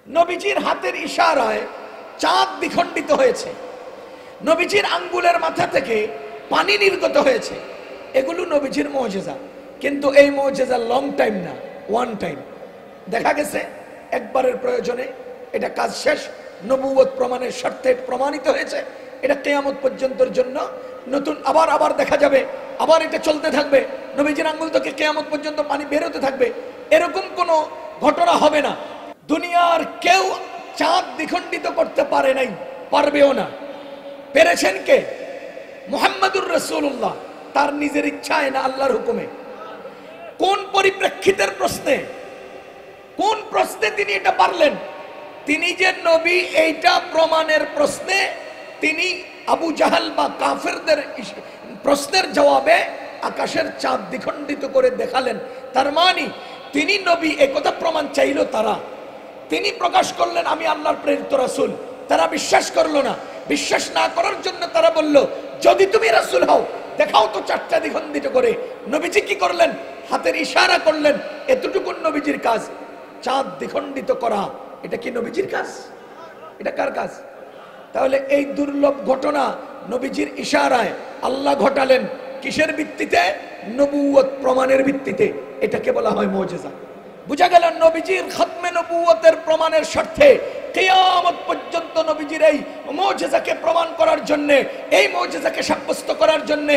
নবীজির হাতের ইশারায় চাঁদ দ্বিখণ্ডিত হয়েছে, নবীজির আঙ্গুলের মাথা থেকে পানি নির্গত হয়েছে। এগুলো নবীজির মুজিজা, কিন্তু এই মুজিজা লং টাইম না, ওয়ান টাইম। দেখা গেছে একবারের প্রয়োজনে এটা কাজ শেষ, নবুয়ত প্রমাণের স্বার্থে প্রমাণিত হয়েছে। এটা কিয়ামত পর্যন্তের জন্য নতুন আবার আবার দেখা যাবে, আবার এটা চলতে থাকবে। নবীজির আঙ্গুল থেকে কিয়ামত পর্যন্ত পানি বেরোতে থাকবে, এরকম কোনো ঘটনা হবে না। দুনিয়ার কেউ চাঁদ দ্বিখণ্ডিত করতে পারে নাই, পারবেও না। পেরেছেন কে? মুহাম্মাদুর রাসূলুল্লাহ, তার নিজের ইচ্ছায় না আল্লাহর হুকুমে। কোন পরিপ্রেক্ষিতের প্রশ্নে, কোন প্রশ্নে তিনি এটা পারলেন? তিনি যে নবী এইটা প্রমাণের প্রশ্নে তিনি আবু জাহাল বা কাফেরদের প্রশ্নের জবাবে আকাশের চাঁদ দ্বিখণ্ডিত করে দেখালেন। তার মানে তিনি নবী, একথা প্রমাণ চাইল তারা। তিনি প্রকাশ করলেন আমি আল্লাহর প্রেরিত রাসূল, তারা বিশ্বাস করলো না। বিশ্বাস না করার জন্য তারা বলল যদি তুমি রাসূল হও দেখাও তো চারটা দ্বিখণ্ডিত করে। নবীজি কি করলেন? হাতের ইশারা করলেন, এতটুকু নবীজির কাজ। চাঁদ দ্বিখণ্ডিত করা এটা কি নবীজির কাজ? এটা কার কাজ? তাহলে এই দুর্লভ ঘটনা নবীজির ইশারায় আল্লাহ ঘটালেন। কিসের ভিত্তিতে? নবুয়ত প্রমাণের ভিত্তিতে। এটাকে বলা হয় মুজিজা। বুঝা গেল নবীজির খতমে নবুয়তের প্রমাণের স্বার্থে কিয়ামত পর্যন্ত নবীজির এই মুজিজাকে প্রমাণ করার জন্য, এই মুজিজাকে সাব্যস্ত করার জন্য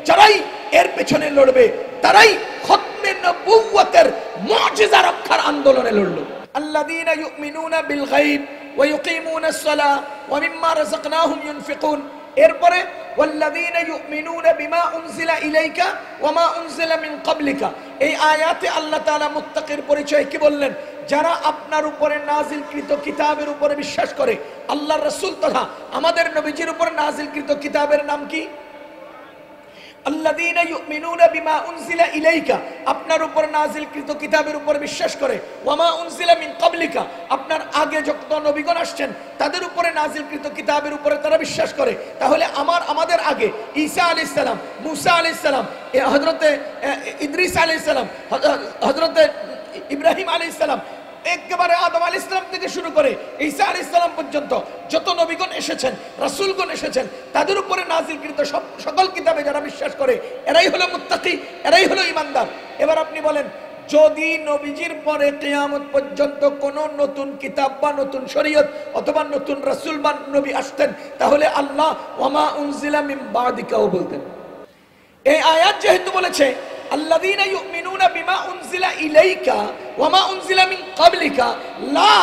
যারাই এর পেছনে লড়বে তারাই খতমে নবুয়তের মুজিজা রক্ষার আন্দোলনে লড়ল। আল্লাযীনা ইউমিনুনা বিল গায়ব ওয়া ইউকিমুনাস সালাহ ওয়া মিম্মা রাযাকনাহুম ইউনফিকুন। এরপরে ওয়াল্লাযীনা ইউমিনুনা বিমা উনজিলা ইলাইকা ওয়া মা উনজিলা মিন ক্বাবলিকা। এই আয়াতে আল্লাহ তাআলা মুত্তাকির পরিচয় কি বললেন? যারা আপনার উপরে নাজিলকৃত কিতাবের উপরে বিশ্বাস করে। আল্লাহর রাসূল তথা আমাদের নবীজির উপর নাজিলকৃত কিতাবের নাম কি? আল্লাযীনা ইউমিনুনা বিমা উনজিলা ইলাইকা, আপনার উপর নাজিলকৃত কিতাবের উপর বিশ্বাস করে। ওয়া মা উনজিলা মিন ক্বাবলিকা, আপনার আগে যত নবীগণ আসছেন তাদের উপরে নাজিলকৃত কিতাবের উপরে তারা বিশ্বাস করে। তাহলে আমাদের আগে ঈসা আলাইহিস সালাম, মুসা আলাইহিস সালাম, হযরতে ইদ্রিস আলাইহিস সালাম, হযরতে ইব্রাহিম আলাইহিস সালাম, একেবারে আদম আলাইহিস সালাম থেকে শুরু করে ঈসা আলাইহিস সালাম পর্যন্ত যত নবীগণ এসেছেন, রাসূলগণ এসেছেন, তাদের উপরে নাজিলকৃত সকল কিতাবে যারা বিশ্বাস করে এরাই হলো মুত্তাকি, এরাই হলো ঈমানদার। এবার আপনি বলেন, যদি নবীজির পরে কিয়ামত পর্যন্ত কোন নতুন কিতাব বা নতুন শরীয়ত অথবা নতুন রাসূল বা নবী আসতেন, তাহলে আল্লাহ ওয়া মা উনজিলা মিন বাদিকাও বলতেন। এই আয়াত যেহেতু বলেছে আল্লাযীনা ইউমিনুনা বিমা উনজিলা ইলাইকা ওয়া মা উনজিলা মিন ক্বাবলিকা লা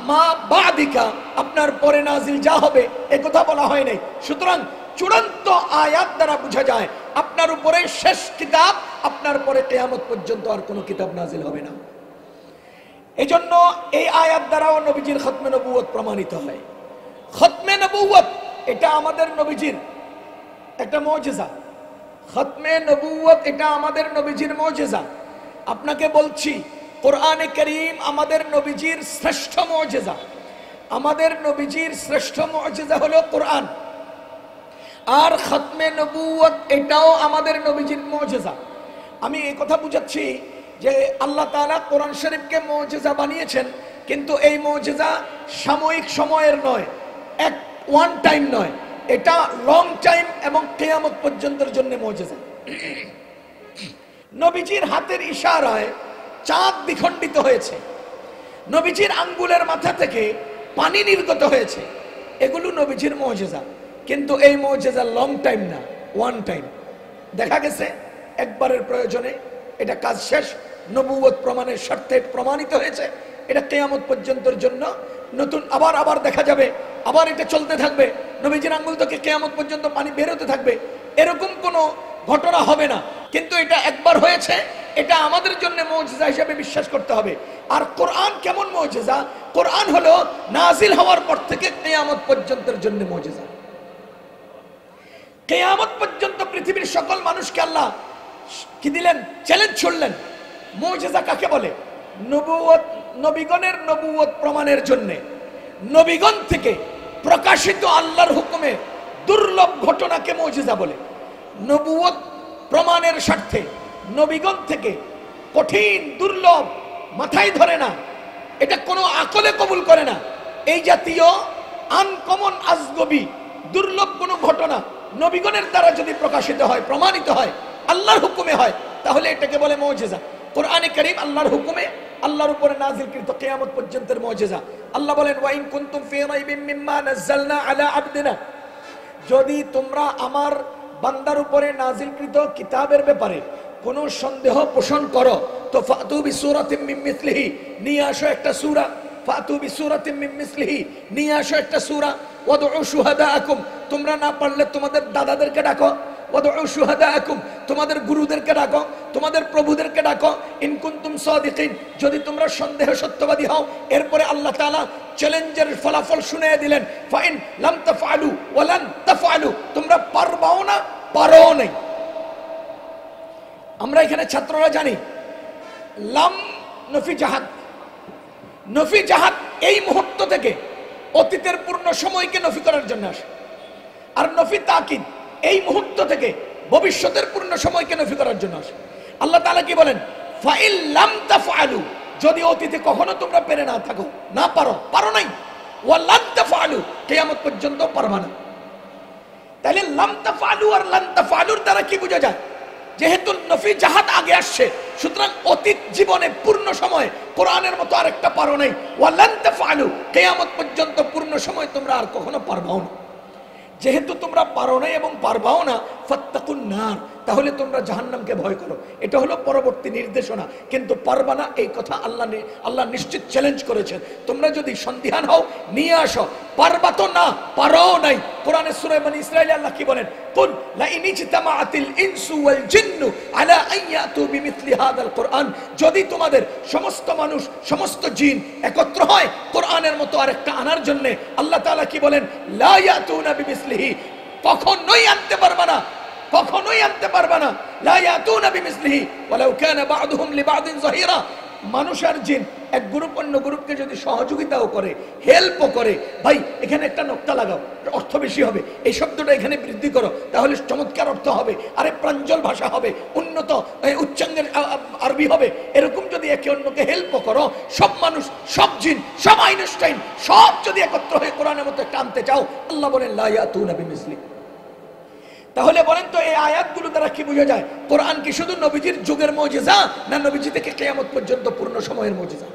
মা বাদিকা, আপনার পরে নাজিল যা হবে এ কথা বলা হয় নাই। সুতরাং চূড়ান্ত আয়াত দ্বারা বোঝা যায় আপনার উপরে শেষ কিতাব, আপনার পরে কিয়ামত পর্যন্ত আর কোনো কিতাব নাজিল হবে না। এজন্য এই আয়াত দ্বারাও নবীজির খতমে নবুয়ত প্রমাণিত হয়। খতমে নবুয়ত এটা আমাদের নবীজির একটা মুজিজা। খতমে নবুয়ত এটা আমাদের নবীজির মুজিজা। আপনাকে বলছি কোরআনে কারীম আমাদের নবীজির শ্রেষ্ঠ মুজিজা। আমাদের নবীজির শ্রেষ্ঠ মুজিজা হলো কোরআন, আর খতমে নবুয়ত এটাও আমাদের নবীজির মুজিজা। আমি এই কথা বুঝাচ্ছি যে আল্লাহ তাআলা কোরআন শরীফকে মুজিজা বানিয়েছেন, কিন্তু এই মুজিজা সাময়িক সময়ের নয়, এক ওয়ান টাইম নয়, এটা লং টাইম এবং কিয়ামত পর্যন্তের জন্য মুজিজা। নবীজির হাতের ইশারায় চাঁদ দ্বিখণ্ডিত হয়েছে, নবীজির আঙ্গুলের মাথা থেকে পানি নির্গত হয়েছে। এগুলো নবীজির মুজিজা, কিন্তু এই মুজিজা লং টাইম না, ওয়ান টাইম। দেখা গেছে একবারের প্রয়োজনে এটা কাজ শেষ, নবুয়ত প্রমাণের স্বার্থে প্রমাণিত হয়েছে। এটা কিয়ামত পর্যন্তের জন্য নতুন আবার আবার দেখা যাবে, আবার এটা চলতে থাকবে। নবীজির আঙ্গুল থেকে কিয়ামত পর্যন্ত পানি বেরোতে থাকবে, এরকম কোনো ঘটনা হবে না। কিন্তু এটা একবার হয়েছে, এটা আমাদের জন্য মুজিজা হিসেবে বিশ্বাস করতে হবে। আর কোরআন কেমন মুজিজা? কোরআন হলো নাজিল হওয়ার পর থেকে কিয়ামত পর্যন্তের জন্য মুজিজা। কিয়ামত পর্যন্ত পৃথিবীর সকল মানুষকে আল্লাহ কি দিলেন? চ্যালেঞ্জ ছুড়লেন। মুজিজা কাকে বলে? নবুয়ত, নবীগণের নবুয়ত প্রমাণের জন্য নবীগণ থেকে প্রকাশিত আল্লাহর হুকুমে দুর্লভ ঘটনাকে মুজিজা বলে। নবুয়ত প্রমাণের স্বার্থে নবীগণ থেকে কঠিন দুর্লভ মাথায় ধরে না এটা কোনো আকলে কবুল করে না। এই জাতীয় আনকমন আজগবি দুর্লভ কোনো ঘটনা নবীগণের দ্বারা যদি প্রকাশিত হয়, প্রমাণিত হয়, আল্লাহর হুকুমে হয়, তাহলে এটাকে বলে মুজিজা। কোরআনে কারীম আল্লাহর হুকুমে আল্লাহর উপরে নাযিলকৃত কিয়ামত পর্যন্তের মুজিজা। আল্লাহ বলেন ওয়া ইন কুনতুম ফি রাইবিম মিম্মা নাযালনা আলা আবদিনা, যদি তোমরা আমার বান্দার উপরে নাযিলকৃত কিতাবের ব্যাপারে কোনো সন্দেহ পোষণ করো, তো ফাতু বিসূরাতিম মিন মিসলিহি, নিয়ে আসো একটা সূরা। ফাতু বিসূরাতিম মিন মিসলিহি, নিয়ে আসো একটা সূরা। ওয়াদউ শুহাদাআকুম, তোমরা না পারলে তোমাদের দাদাদেরকে ডাকো। ওয়াদউ শুহাদাআকুম, তোমাদের গুরুদেরকে ডাকো, তোমাদের প্রভুদেরকে ডাকো। ইন কুনতুম সাদিকিন, যদি তোমরা সন্দেহ সত্যবাদী হও। এরপরে আল্লাহ তাআলা চ্যালেঞ্জের ফলাফল শুনিয়ে দিলেন, ফাইন লাম তাফআলু ওয়া লান তাফআলু, তোমরা পারবাও না, পারো নাই। আমরা এখানে ছাত্ররা জানি লাম নফি জাহাদ, নফি জাহাদ এই মুহূর্ত থেকে অতীতের পূর্ণ সময়কে নফি করার জন্য আসে। আর নফি তাকিদ এই মুহূর্ত থেকে ভবিষ্যতের পূর্ণ সময়কে নফি করার জন্য আসে। আল্লাহ তাআলা কি বলেন, ফাইল লাম তাফআলু, যদি অতীতে কখনো তোমরা পেরে না থাকো, না পারো, পারো নাই, ওয়া লান তাফআলু, কিয়ামত পর্যন্ত পারবা না। তাহলে লাম তাফআলু আর লান তাফআলুর দ্বারা কি বোঝা যায়? যেহেতু নফি জাহাদ আগে আসছে, সুতরাং অতীত জীবনে পূর্ণ সময় কোরআনের মতো আরেকটা পারো নাই। ওয়া লান তাফআলু, কিয়ামত পর্যন্ত পূর্ণ সময় তোমরা আর কখনো পারবাও না। যেহেতু তোমরা পারো না এবং পারবাও না, ফাত্তাকুন নার, তাহলে তোমরা জাহান্নামকে ভয় করো। এটা হলো পরবর্তী নির্দেশনা। কিন্তু পারবা না এই কথা আল্লাহ নিশ্চিত চ্যালেঞ্জ করেছেন। তোমরা যদি সন্দিহান হও, নিয়ে আসো। পারবা তো না, পারো নাই। কোরআনে সূরা বনী ইসরাঈল আল্লাহ কি বলেন, কুল লা ইন ইজতামাআতিল ইনসু ওয়াল জিন্নু আলা আন ইয়াতু বিমিথলি হাদাল কুরআন, যদি তোমাদের সমস্ত মানুষ, সমস্ত জিন একত্র হয় কোরআনের মতো আরেকটা আনার জন্য, আল্লাহ তাআলা কি বলেন, লা ইয়াতুনা বিমিসলিহি, কখনোই আনতে পারবা না, কখনোই আনতে পারবা না। লা ইয়াতুনা বিমিসলিহি ওয়ালাউ কানা বা'দুহুম লিবা'দিন যাহিরা, মানুষ আর জিন এক গ্রুপ অন্য গ্রুপকে যদি সহযোগিতাও করে, হেল্পও করে, ভাই এখানে একটা নোক্তা লাগাও, অর্থ বেশি হবে, এই শব্দটা এখানে বৃদ্ধি করো, তাহলে চমৎকার অর্থ হবে, আরে প্রাঞ্জল ভাষা হবে, উন্নত উচ্চাঙ্গের আরবি হবে। এরকম যদি একে অন্যকে হেল্পও করো, সব মানুষ, সব জিন, সব আইনস্টাইন, সব যদি একত্র হয়ে কোরআনের মতো একটা আনতে চাও, আল্লাহ বলেন লা ইয়াতুনা বিমিসলি। তাহলে বলেন তো এই আয়াতগুলো দ্বারা কি বোঝা যায়? কোরআন কি শুধু নবীজির যুগের মুজিজা, না নবীজি থেকে কিয়ামত পর্যন্ত পূর্ণ সময়ের মুজিজা?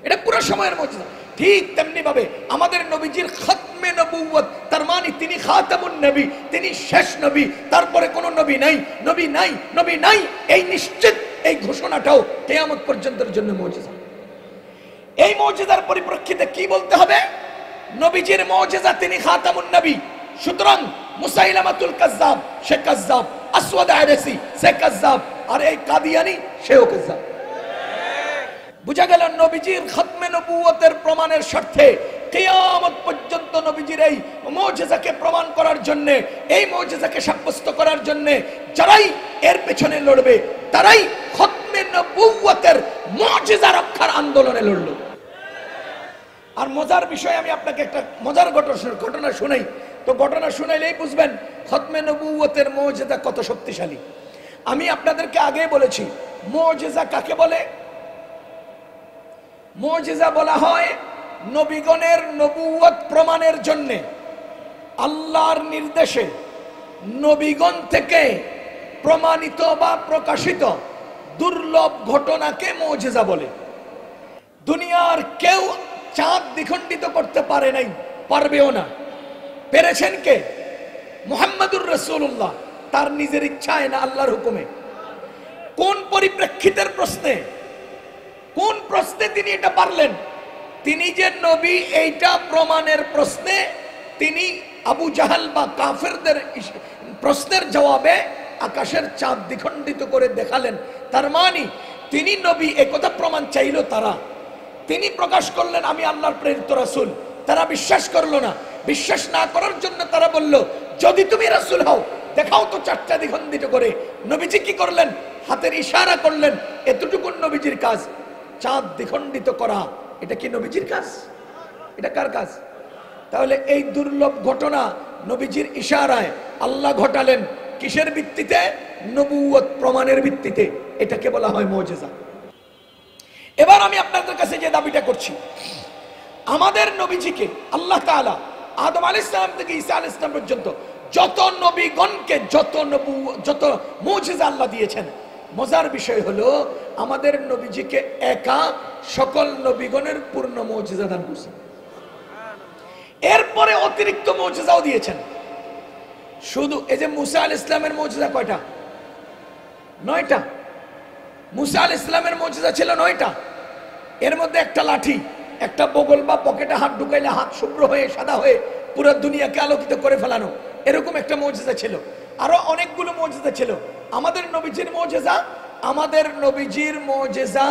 এটা পুরো সময়ের মুজিজা। ঠিক তেমনি ভাবে আমাদের নবীজির খতমে নবুয়ত, তার মানে তিনি খাতামুন নবী, তিনি শেষ নবী, তারপরে কোনো নবী নাই, নবী নাই, নবী নাই, এই নিশ্চিত এই ঘোষণাটাও কিয়ামত পর্যন্তের জন্য মুজিজা। এই মুজিজার পরিপ্রেক্ষিতে কি বলতে হবে? নবীজির মুজিজা, তিনি খাতামুন নবী, সুতরাং মুসাইলামাতুল কাজ্জাব সে কাজ্জাব, আসওয়াদ আরসি সে কাজ্জাব, আর এই কাদিয়ানি সেও কাজ্জাব। বুঝা গেল নবীজির খতমে নবুয়তের প্রমাণের স্বার্থে কিয়ামত পর্যন্ত নবীজির এই মুজিজাকে প্রমাণ করার জন্য, এই মুজিজাকে সাব্যস্ত করার জন্য যারাই এর পেছনে লড়বে, তারাই খতমে নবুয়তের মুজিজা রক্ষার আন্দোলনে লড়ল। আর মজার বিষয়, আমি আপনাকে একটা মজার ঘটনা শুনাই, তো ঘটনা শুনাইলেই বুঝবেন খতমে নবুয়তের মুজিজা কত শক্তিশালী। আমি আপনাদেরকে আগে বলেছি মুজিজা কাকে বলে। মুজিজা বলা হয় নবীগণের নবুয়ত প্রমাণের জন্য আল্লাহর নির্দেশে নবীগণ থেকে প্রমাণিত বা প্রকাশিত দুর্লভ ঘটনাকে মুজিজা বলে। দুনিয়ার কেউ চাঁদ দ্বিখণ্ডিত করতে পারে নাই, পারবেও না। পেরেছেন কে? মুহাম্মদুর রাসূলুল্লাহ, তার নিজের ইচ্ছায় না আল্লাহর হুকুমে। কোন পরিপ্রেক্ষিতের প্রশ্নে, কোন প্রশ্নে তিনি এটা পারলেন? তিনি যে নবী এইটা প্রমাণের প্রশ্নে তিনি আবু জাহাল বা কাফেরদের প্রশ্নের জবাবে আকাশের চাঁদ দ্বিখণ্ডিত করে দেখালেন। তার মানে তিনি নবী, একথা প্রমাণ চাইল তারা। তিনি প্রকাশ করলেন আমি আল্লাহর প্রেরিত রাসূল। তারা বিশ্বাস করলো না। বিশ্বাস না করার জন্য তারা বলল, যদি তুমি রাসূল হও দেখাও তো চারটা দ্বিখণ্ডিত করে। নবীজি কি করলেন? হাতের ইশারা করলেন, এতটুকু নবীজির কাজ। চাঁদ দ্বিখণ্ডিত করা এটা কি নবীজির কাজ? এটা কার কাজ? তাহলে এই দুর্লভ ঘটনা নবীজির ইশারায় আল্লাহ ঘটালেন। কিসের ভিত্তিতে? নবুয়ত প্রমাণের ভিত্তিতে। এটাকে বলা হয় মুজিজা। এবার আমি আপনাদের কাছে যে দাবিটা করছি, আমাদের নবীজিকে আল্লাহ তাআলা আদম আলাইহিস সালাম থেকে ঈসা আলাইহিস সালাম পর্যন্ত যত নবীগণকে যত মুজিজা আল্লাহ দিয়েছেন, মজার বিষয় হলো আমাদের নবীজিকে একা সকল নবীগণের পূর্ণ মুজিজা দান করেছেন। এরপরে অতিরিক্ত মুজিজাও দিয়েছেন। শুধু এই যে মুসা আলাইহিস সালামের মুজিজা কয়টা? 9টা। মুসা আলাইহিস সালামের মুজিজা ছিল 9টা। এর মধ্যে একটা লাঠি, একটা বগল বা পকেটে হাত ঢুকাইলে হাত শুভ্র হয়ে সাদা হয়ে পুরো দুনিয়াকে আলোকিত করে ফেলানো, এরকম একটা মুজিজা ছিল। আরো অনেকগুলো মুজিজা ছিল। আমাদের নবীজির মুজিজা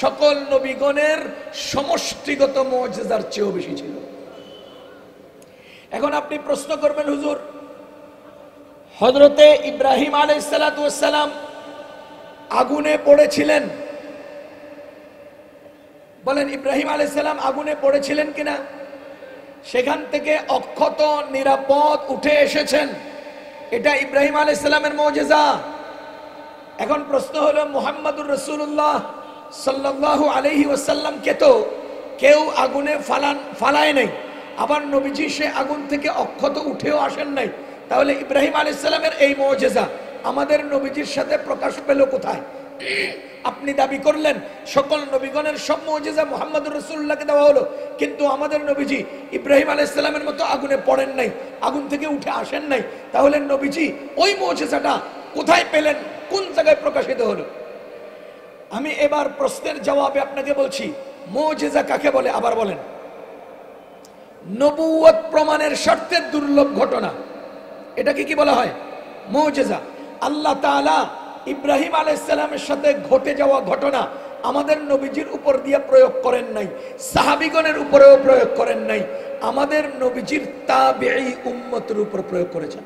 সকল নবীগণের সমষ্টিগত মুজিজার চেয়েও বেশি ছিল। এখন আপনি প্রশ্ন করবেন, হুজুর হযরতে ইব্রাহিম আলাইহিস সালাতু ওয়াস সালাম আগুনে পড়েছিলেন, বলেন ইব্রাহিম আলাইহিস সালাম আগুনে পড়েছিলেন কিনা? সেখান থেকে অক্ষত নিরাপদ উঠে এসেছেন, এটা ইব্রাহিম আলাইহিস সালামের মুজিজা। এখন প্রশ্ন হলো, মুহাম্মদুর রাসূলুল্লাহ সাল্লাল্লাহু আলাইহি ওয়াসাল্লাম কে তো কেউ আগুনে ফালায় নাই, আবার নবীজি সে আগুন থেকে অক্ষত উঠেও আসেন নাই, তাহলে ইব্রাহিম আলাইহিস সালামের এই মুজিজা আমাদের নবীজির সাথে প্রকাশ পেল কোথায়? আপনি দাবি করলেন সকল নবীগণের সব মুজিজা মুহাম্মদুর রাসূলুল্লাহকে দেওয়া হলো, কিন্তু আমাদের নবীজি ইব্রাহিম আলাইহিস সালামের মতো আগুনে পড়েন নাই, আগুন থেকে উঠে আসেন নাই, তাহলে নবীজি ওই মুজিজাটা কোথায় পেলেন? কোন জায়গায় প্রকাশিত হলো? আমি এবার প্রশ্নের জবাবে আপনাকে বলছি, মুজিজা কাকে বলে? আবার বলেন। নবুয়ত প্রমাণের শর্তে দুর্লভ ঘটনা, এটাকে কি বলা হয়? মুজিজা। আল্লাহ তাআলা ইব্রাহিম আলাইহিস সালামের সাথে ঘটে যাওয়া ঘটনা আমাদের নবীজির উপর দিয়ে প্রয়োগ করেন নাই, সাহাবীগণের উপরেও প্রয়োগ করেন নাই, আমাদের নবীজির তাবেঈ উম্মতের উপর প্রয়োগ করেছেন।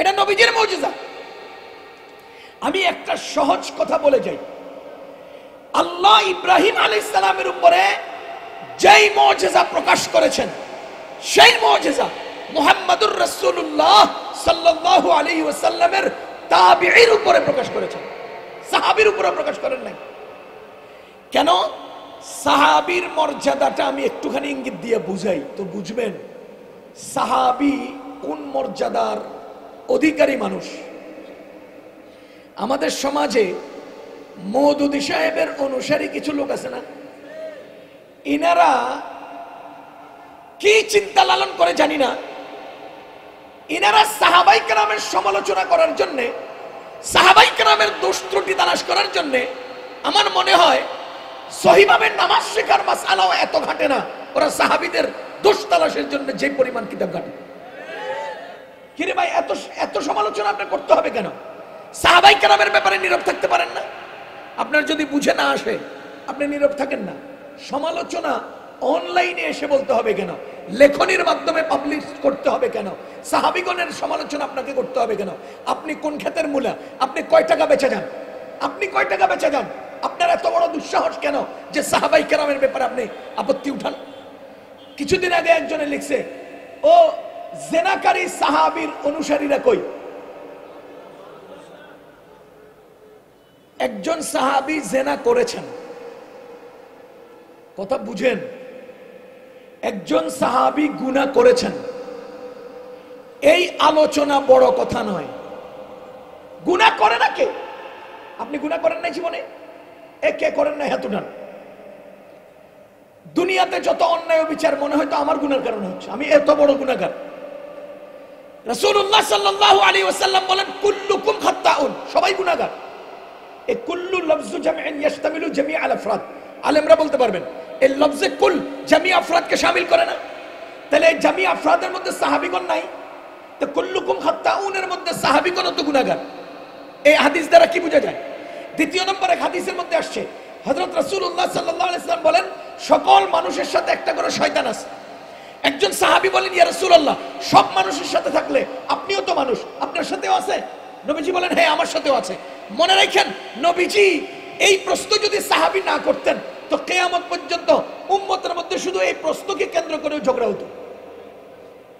এটা নবীজির মুজিজা। আমি একটা সহজ কথা বলে যাই, আল্লাহ ইব্রাহিম আলাইহিস সালামের উপরে যেই মুজিজা প্রকাশ করেছেন, সেই মুজিজা মুহাম্মদুর রাসূলুল্লাহ সাল্লাল্লাহু আলাইহি ওয়াসাল্লামের তাবেঈর উপরে প্রকাশ করেছেন, সাহাবীর উপরে প্রকাশ করেন নাই। কেন? সাহাবীর মর্যাদাটা আমি একটুখানি ইঙ্গিত দিয়ে বুঝাই তো বুঝবেন সাহাবী কোন মর্যাদার অধিকারী মানুষ। আমাদের সমাজে মওদুদী সাহেবের অনুসারী কিছু লোক আছে না, ইনারা কি চিন্তা লালন করে জানি না, ইনারা সাহাবাই কেরামের সমালোচনা করার জন্য, সাহাবাই কেরামের দোষ ত্রুটি তালাশ করার জন্য, আমার মনে হয় সহিভাবে নামাজ শেখার মাসআলাও এত ঘাটে না, ওরা সাহাবীদের দোষ তালাশের জন্য যে পরিমাণ কিতাব ঘাটে। কিরে ভাই, এত সমালোচনা আপনার করতে হবে কেন? সাহাবাই কেরামের ব্যাপারে নীরব থাকতে পারেন না? আপনার যদি বুঝে না আসে আপনি নীরব থাকেন না। সমালোচনা অনলাইনে এসে বলতে হবে কেন? লেখনির মাধ্যমে পাবলিশ করতে হবে কেন? সাহাবীগণের সমালোচনা আপনাকে করতে হবে কেন? আপনি কোন ক্ষেতের মূলা? আপনি কয় টাকা বেচে যান? আপনি কয় টাকা বেচে যান? আপনার এত বড় দুঃসাহস কেন যে সাহাবাই কেরামের ব্যাপারে আপনি আপত্তি উঠান? কিছুদিন আগে একজনে লিখছে, ও জেনাকারী সাহাবীর অনুসারীরা কই? একজন সাহাবী জেনা করেছেন, কথা বুঝেন, একজন সাহাবী গুনাহ করেছেন, এই আলোচনা বড় কথা নয়। গুনাহ করে না কে? আপনি গুনাহ করেন নাই জীবনে? কে করেন না হাত উঠান। দুনিয়াতে যত অন্যায় বিচার মনে হয়তো আমার গুনার কারণে হচ্ছে, আমি এত বড় গুনাহগার। রাসূলুল্লাহ সাল্লাল্লাহু আলাইহি ওয়াসাল্লাম বলেন, কুল্লুকুম খাত্তাউন, সবাই গুনাহগার। এই কুল্লু লফজু জামিউন ইশতামিলু জামিআল আফরাদ, আলেমরা বলতে পারবেন এই লফজে কুল জামি আফরাদকে শামিল করে না। তাহলে এই জামি আফরাদের মধ্যে সাহাবীগণ নাই, তো কুল্লুকুম খাত্তাউনের মধ্যে সাহাবীগণও তো গুনাহগার। এই হাদিস দ্বারা কি বোঝা যায়? দ্বিতীয় নম্বর এক হাদিসের মধ্যে আসছে, হযরত রাসূলুল্লাহ সাল্লাল্লাহু আলাইহি ওয়াসাল্লাম বলেন, সকল মানুষের সাথে একটা করে শয়তান আছে। একজন সাহাবী বলেন, ইয়া রাসূলুল্লাহ, সব মানুষের সাথে থাকলে আপনিও তো মানুষ, আপনার সাথেও আছে? নবীজি বলেন, হ্যাঁ আমার সাথেও আছে। মনে রাখেন, নবীজি এই প্রশ্ন যদি সাহাবী না করতেন তো কিয়ামত পর্যন্ত উম্মতের মধ্যে শুধু এই প্রশ্নকে কেন্দ্র করে ঝগড়া হতো,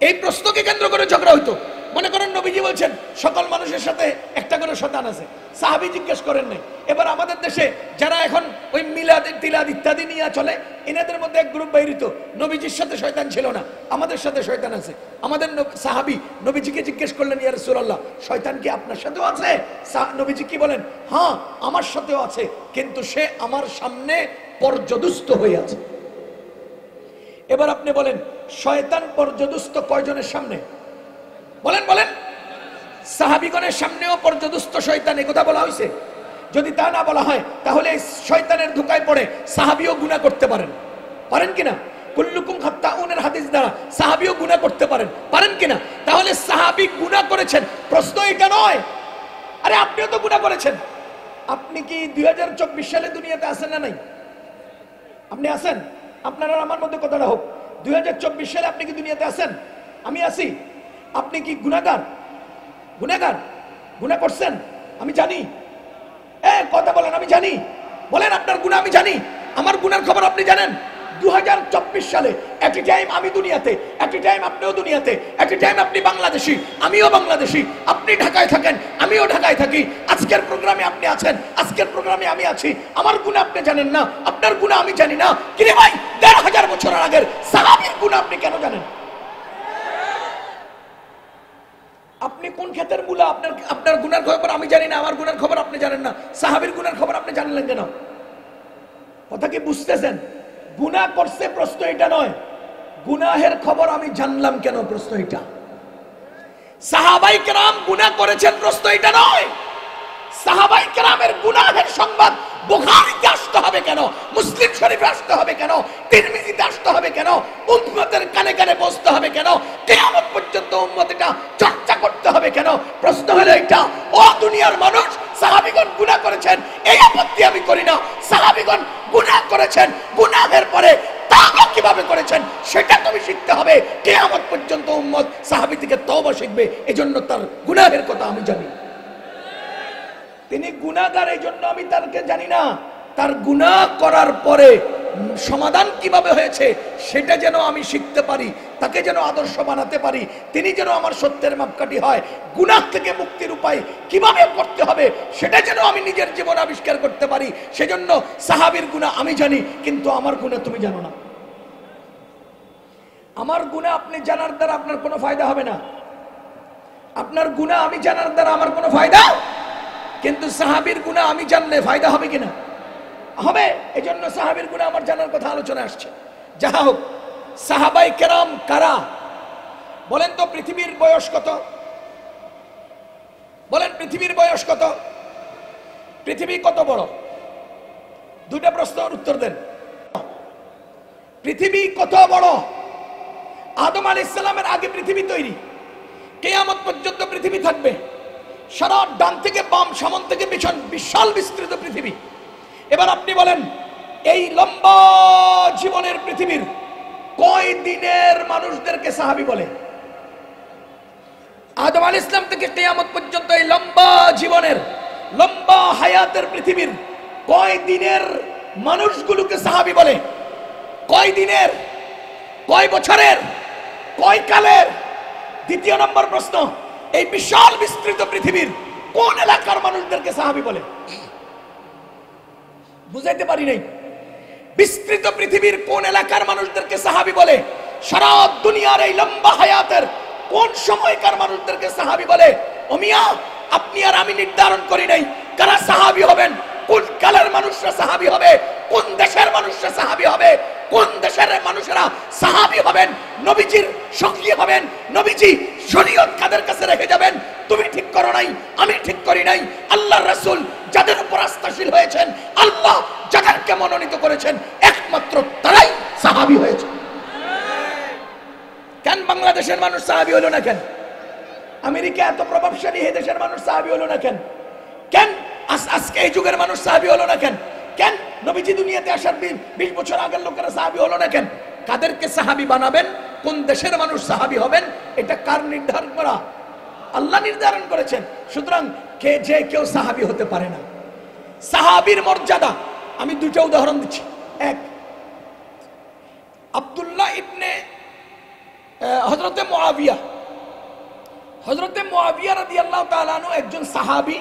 এই প্রশ্নকে কেন্দ্র করে ঝগড়া হতো। মনে করেন নবীজি বলছেন সকল মানুষের সাথে একটা করে শয়তান আছে, সাহাবী জিজ্ঞেস করেন নাই। এবার আমাদের দেশে যারা এখন ওই মিলাদ টিলাদ ইত্যাদি নিয়ে চলে। এনাদের মধ্যে এক গ্রুপ বাইরিত, নবীজির সাথে শয়তান ছিল না, আমাদের সাথে শয়তান আছে। আমাদের সাহাবী নবীজিকে জিজ্ঞেস করলেন, ইয়া রাসূলুল্লাহ, শয়তান কি আপনার সাথেও আছে? নবীজি কি বলেন? হ্যাঁ, আমার সাথেও আছে, কিন্তু সে আমার সামনে পর্যদুস্ত হয়ে আছে। এবার আপনি বলেন, শয়তান পর্যদুস্ত কয়জনের সামনে? বলেন বলেন। সাহাবীগণের সামনেও পর্যদুস্ত শয়তান, এই কথা বলা হয়েছে? যদি তা না বলা হয় তাহলে শয়তানের ধোঁকায় পড়ে সাহাবীও গুনাহ করতে পারেন, পারেন কিনা? কুল্লুকুম খাত্তাউনের হাদিস দ্বারা সাহাবীও গুনাহ করতে পারেন, পারেন কিনা? তাহলে সাহাবী গুনাহ করেছেন, প্রশ্ন এটা নয়। আরে আপনিও তো গুনাহ করেছেন। আপনি কি 2024 সালে দুনিয়াতে আছেন না নাই? আপনি আছেন? আপনারা আমার মধ্যে কথাটা হোক, 2024 সালে আপনি কি দুনিয়াতে আছেন? আমি আছি। আপনি কি গুনাহগার? গুনাহগার? গুনাহ করছেন? আমি জানি। কথা বলেন, আমি জানি। বলেন আপনার গুনাহ আমি জানি। আমার গুনার খবর আপনি জানেন। 2024 সালে এট এ টাইম আমি দুনিয়াতে, এট এ টাইম আপনিও দুনিয়াতে, এট এ টাইম আপনি বাংলাদেশি, আমিও বাংলাদেশি, আপনি ঢাকায় থাকেন, আমিও ঢাকায় থাকি। আজকের প্রোগ্রামে আপনি আছেন, আজকের প্রোগ্রামে আমি আছি। আমার গুনাহ আপনি জানেন না, আপনার গুনাহ আমি জানি না। কিরে ভাই, 1500 বছর আগের সাহাবীর গুনাহ আপনি কেন জানেন? আপনি কোন ক্ষেতের মূলা? আপনার গুনার খবর আমি জানি না, আমার গুনার খবর আপনি জানেন না। সাহাবীর গুনার খবর আপনি জানলেন কেন? কথা কি বুঝতেছেন? গুনাহ করছে প্রশ্ন এটা নয়, গুনাহের খবর আমি জানলাম কেন প্রশ্ন এটা। সাহাবায়ে কেরাম গুনাহ করেছেন প্রশ্ন এটা নয়। সাহাবায়ে কেরামের গুনাহের সংবাদ বুখারীতে আসতে হবে কেন? মুসলিম শরীফে আসতে হবে কেন? তিরমিজিতে আসতে হবে কেন? উম্মতের কানে কানে পৌঁছতে হবে কেন? কিয়ামত পর্যন্ত উম্মত এটা চর্চা করতে হবে কেন? প্রশ্ন হলো এটা, ও দুনিয়ার মানুষ, সাহাবীগণ গুনাহ করেছেন, এই আপত্তি আমি করি না। সাহাবীগণ গুনাহ করেছেন, গুনাহের পরে তাওবা কিভাবে করেছেন সেটা তুমি শিখতে হবে। কিয়ামত পর্যন্ত উম্মত সাহাবী থেকে তওবা শিখবে, এজন্য তার গুনাহের কথা আমি জানি। তিনি গুনাহগার, এই জন্য আমি তাকে জানি না। তার গুনাহ করার পরে সমাধান কিভাবে হয়েছে সেটা যেন আমি শিখতে পারি, তাকে যেন আদর্শ বানাতে পারি, তিনি যেন আমার সত্যের মাপকাঠি হয়। গুনাহ থেকে মুক্তির উপায় কিভাবে করতে হবে সেটা যেন আমি নিজের জীবন আবিষ্কার করতে পারি। সেজন্য সাহাবীর গুনাহ আমি জানি, কিন্তু আমার গুনাহ তুমি জানো না। আমার গুনাহ আপনি জানার দ্বারা আপনার কোনো ফায়দা হবে না। আপনার গুনাহ আমি জানার দ্বারা আমার কোনো ফায়দা, কিন্তু সাহাবীর গুনাহ আমি জানলে ফায়দা হবে কিনা? হবে। এজন্য সাহাবীর গুনাহ আমার জানার কথা আলোচনা আসছে। যাহা হোক, সাহাবায়ে কেরাম কারা বলেন তো? পৃথিবীর বয়স কত? বলেন, পৃথিবীর বয়স কত? পৃথিবী কত বড়? দুইটা প্রশ্নের উত্তর দেন। পৃথিবী কত বড়? আদম আলাইহিস সালামের আগে পৃথিবী তৈরি, কিয়ামত পর্যন্ত পৃথিবী থাকবে। সারা ডান থেকে বাম, সামন থেকে পিছন, বিশাল বিস্তৃত পৃথিবী। এবার আপনি বলেন, এই লম্বা জীবনের পৃথিবীর কয় দিনের মানুষদেরকে সাহাবী বলে? আদম আলাইহিস সালাম থেকে কিয়ামত পর্যন্ত এই লম্বা জীবনের, লম্বা হায়াতের পৃথিবীর কয় দিনের মানুষগুলোকে সাহাবী বলে? কয় দিনের, কয় বছরের, কয় কালের? দ্বিতীয় নম্বর প্রশ্ন, এই বিশাল বিস্তৃত পৃথিবীর কোন এলাকার মানুষদেরকে সাহাবী বলে? বুঝাইতে পারি নাই। বিস্তৃত পৃথিবীর কোন এলাকার মানুষদেরকে সাহাবী বলে? সারা দুনিয়ার এই লম্বা হায়াতের কোন সময়কার মানুষদেরকে সাহাবী বলে? ও মিয়া, আপনি আর আমি নির্ধারণ করি নাই কারা সাহাবী হবেন, কোন কালের মানুষরা সাহাবী হবে, কোন দেশের মানুষরা সাহাবী হবে, কোন দেশের মানুষেরা সাহাবী হবেন, নবীজির সঙ্গী হবেন, নবীজি শরীয়ত কাদের কাছে রেখে যাবেন। তুমি ঠিক করো নাই, আমি ঠিক করি নাই। আল্লাহর রাসূল যাদের উপর আস্থাশীল হয়েছেন, আল্লাহ যাদেরকে মনোনীত করেছেন, একমাত্র তারাই সাহাবী হয়েছে। কেন বাংলাদেশের মানুষ সাহাবী হলো না? কেন আমেরিকা এত প্রভাবশালী, এই দেশের মানুষ সাহাবী হলো না? কেন কেন আজকে এই যুগের মানুষ সাহাবী হলো না? কেন কেন নবীজি দুনিয়াতে আসার 20 বছর আগের লোকেরা সাহাবী হলো না? কেন? কাদেরকে সাহাবী বানাবেন, কোন দেশের মানুষ সাহাবী হবেন, এটা কার নির্ধারণ করা? আল্লাহ নির্ধারণ করেছেন। সুতরাং যে কেউ সাহাবী হতে পারে না। সাহাবীর মর্যাদা আমি দুটো উদাহরণ দিচ্ছি। এক, আব্দুল্লাহ ইবনে হযরতে মুআবিয়া রাদিয়াল্লাহু তাআলা আনহু একজন সাহাবী,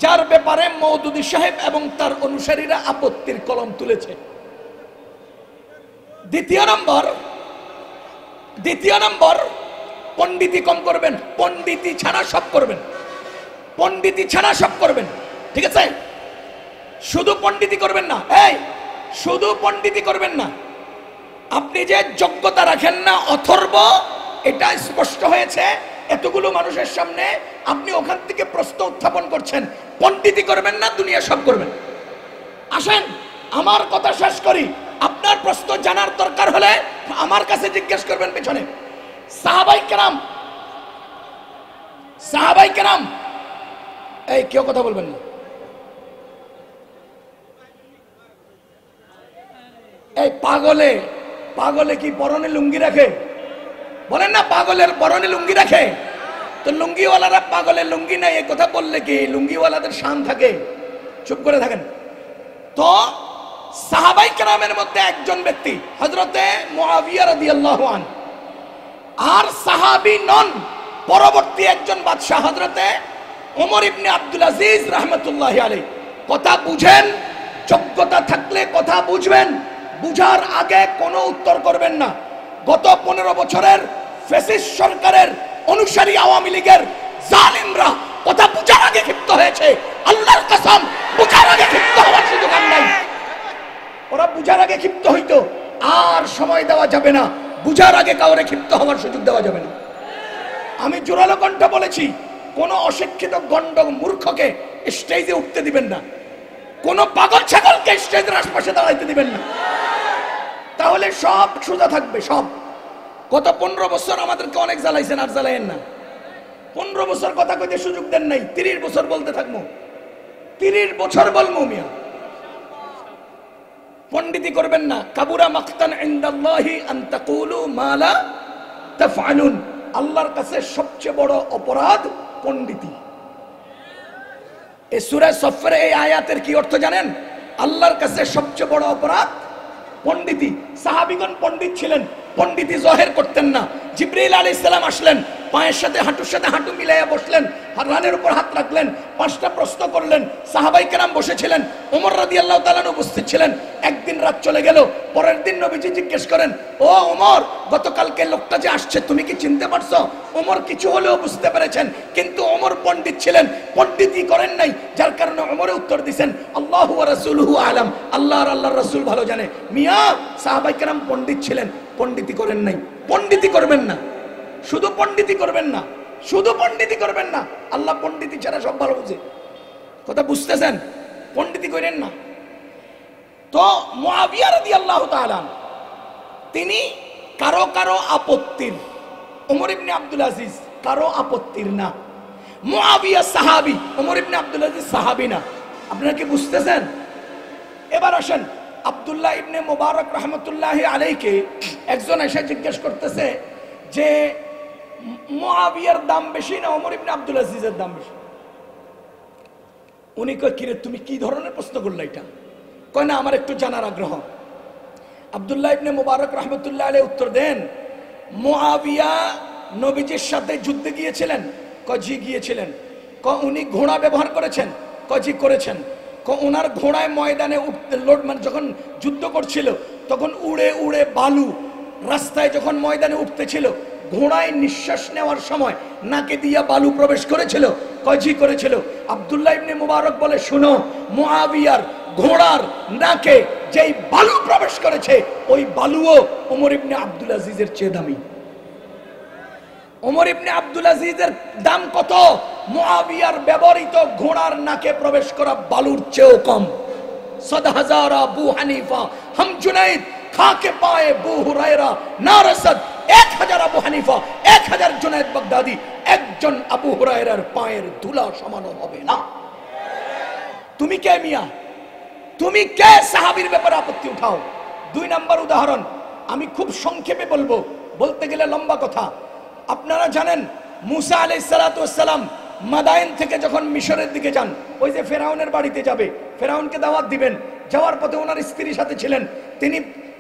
যার ব্যাপারে মওদুদী সাহেব এবং তার অনুসারীরা আপত্তির কলম তুলেছে। দ্বিতীয় নম্বর পণ্ডিতি কম করবেন, পণ্ডিতি ছাড়া সব করবেন, পণ্ডিতি ছাড়া সব করবেন, ঠিক আছে? শুধু পণ্ডিতি করবেন না, শুধু পণ্ডিতি করবেন না, আপনি যে যোগ্যতা রাখেন না অথর্ব, এটা স্পষ্ট হয়েছে এতগুলো মানুষের সামনে। আপনি ওখান থেকে প্রশ্ন উত্থাপন করছেন, পণ্ডিতি করবেন না, দুনিয়া সব করবেন। আসেন আমার কথা শেষ করি, আপনার প্রশ্ন জানার দরকার হলে আমার কাছে জিজ্ঞেস করবেন। পেছনে সাহাবাই কেরাম এই কেউ কথা বলবেন না, এই পাগলে কি পরনে লুঙ্গি রাখে? বলেন না, পাগলের পরনে লুঙ্গি রাখে? তো লুঙ্গিওয়ালারা পাগলের লুঙ্গি নাই, এই কথা বললে কি লুঙ্গিওয়ালাদের শান থাকে? চুপ করে থাকেন। তো সাহাবাই কেরামের মধ্যে একজন ব্যক্তি হযরতে মুআবিয়া রাদিয়াল্লাহু আনহু, আর সাহাবী নন, পরবর্তী একজন বাদশা হযরতে ওমর ইবনে আব্দুল আজিজ রাহমাতুল্লাহি আলাইহি। কথা বুঝেন, যোগ্যতা থাকলে কথা বুঝবেন, বুঝার আগে কোনো উত্তর করবেন না। গত 15 বছরের ফ্যাসিস্ট সরকারের অনুসারী আওয়ামী লীগের জালিমরা কথা বুঝার আগে ক্ষিপ্ত হয়েছে। আল্লাহর কসম, বুঝার আগে ক্ষিপ্ত হওয়ার সুযোগ নাই। ওরা বুঝার আগে ক্ষিপ্ত হইতো, আর সময় দেওয়া যাবে না। বুঝার আগে কাউরে ক্ষিপ্ত হওয়ার সুযোগ দেওয়া যাবে না। আমি জোরালো কণ্ঠ বলেছি, কোন অশিক্ষিত গন্ড মূর্খকে স্টেজে উঠতে দিবেন না, কোন পাগল ছাগলকে স্টেজের আশপাশে দাঁড়াইতে দিবেন না, তাহলে সব সোজা থাকবে। সব গত 15 বছর আমাদেরকে অনেক জ্বালাইছেন, আর জ্বালাইয়েন না। 15 বছর কথা কইতে সুযোগ দেন নাই, 30 বছর বলতে থাকবো, 30 বছর বলবো। মিয়া পণ্ডিতি করবেন না। কাবুরা মাকতান ইনদাল্লাহি আন তাকুলু মা লা তাফআলুন। আল্লাহর কাছে সবচেয়ে বড় অপরাধ পণ্ডিতি। এই সূরা সফের এই আয়াতের কি অর্থ জানেন? আল্লাহর কাছে সবচেয়ে বড় অপরাধ পণ্ডিতি। সাহাবীগণ পণ্ডিত ছিলেন, পণ্ডিতি জহের করতেন না। জিবরাইল আলাইহিস সালাম আসলেন, পায়ের সাথে হাঁটুর সাথে হাঁটু মিলাইয়া বসলেন, রানের উপর হাত রাখলেন, 5টা প্রশ্ন করলেন। সাহাবাই কেরাম বসেছিলেন, ওমর রাদিয়াল্লাহু তাআলা উপস্থিত ছিলেন। একদিন রাত চলে গেল, পরের দিন নবীজি জিজ্ঞেস করেন, ও ওমর, গতকালকে লোকটা যে আসছে তুমি কি চিনতে পারছো? ওমর কিছু হলেও বুঝতে পেরেছেন, কিন্তু ওমর পণ্ডিত ছিলেন, পণ্ডিতই করেন নাই, যার কারণে ওমরে উত্তর দিয়েছেন আল্লাহু ওয়া রাসূলুহু আলাম, আল্লাহ আর আল্লাহর রাসূল ভালো জানে। মিয়া সাহাবাই কেরাম পণ্ডিত ছিলেন, পণ্ডিতি করেন নাই। পণ্ডিতি করবেন না, শুধু পণ্ডিতি করবেন না, শুধু পণ্ডিতি করবেন না। আল্লাহ পণ্ডিতি ছাড়া সব ভালো বুঝে। কথা বুঝতেছেন? পণ্ডিতি করেন না। তো মুআবিয়া রাদিয়াল্লাহু তাআলা তিনি কারো কারো আপত্তির, ওমর ইবনে আব্দুল আজিজ কারো আপত্তির না। মুআবিয়া সাহাবী, ওমর ইবনে আব্দুল আজিজ সাহাবী না। আপনারা কি বুঝতেছেন? এবার আসেন, আব্দুল্লাহ ইবনে মুবারক রাহমাতুল্লাহি আলাইহিকে একজন এসে জিজ্ঞেস করতেছে যে মুআবিয়ার দাম বেশি না ওমর ইবনে আব্দুল আজিজের দাম বেশি? উনি কয়, কিরে তুমি কি ধরনের প্রশ্ন করলে এটা? কয় না, আমার একটু জানার আগ্রহ। আব্দুল্লাহ ইবনে মুবারক রাহমাতুল্লাহি আলাইহি উত্তর দেন, মুআবিয়া নবীজির সাথে যুদ্ধে গিয়েছিলেন? কয় জি গিয়েছিলেন। কয় উনি ঘোড়া ব্যবহার করেছেন? কয় জি করেছেন। কয় ওনার ঘোড়ায় ময়দানে উঠতে লোড, মানে যখন যুদ্ধ করছিল তখন উড়ে উড়ে বালু রাস্তায় যখন ময়দানে উঠতেছিল, ঘোড়ায় নিঃশ্বাস নেওয়ার সময় নাকে দিয়া বালু প্রবেশ করেছিল? কয় জি করেছিল। আব্দুল্লাহ ইবনে মুবারক বলে, শুনো, মুআবিয়ার ঘোড়ার নাকে যেই বালু প্রবেশ করেছে ওই বালুও ওমর ইবনে আব্দুল আজিজের চেয়ে দামি। ওমর ইবনে আব্দুল আজিজের দাম কত? মুআবিয়ার ব্যবহৃত ঘোড়ার নাকে প্রবেশ করা বালুর চেয়েও কম। সদহাজারা আবু হানিফা হাম জুনাইদ খাকে পায়ে আবু হুরায়রা নারসাদ 1000 আবু হানিফা 1000 জুনাইদ বাগদাদি একজন আবু হুরায়রার পায়ের ধুলা সমানো হবে না। তুমি কে মিয়া? তুমি কে সাহাবীর ব্যাপারে আপত্তি উঠাও? 2 নম্বর উদাহরণ আমি খুব সংক্ষেপে বলবো, বলতে গেলে লম্বা কথা। আপনারা জানেন মুসা আলাইহিস সালাতু ওয়াস সালাম মাদায়েন থেকে যখন মিশরের দিকে যান, ওই যে ফেরাউনের বাড়িতে যাবে, ফেরাউনকে দাওয়াত দিবেন, যাওয়ার পথে ওনার স্ত্রীর সাথে ছিলেন, তিনি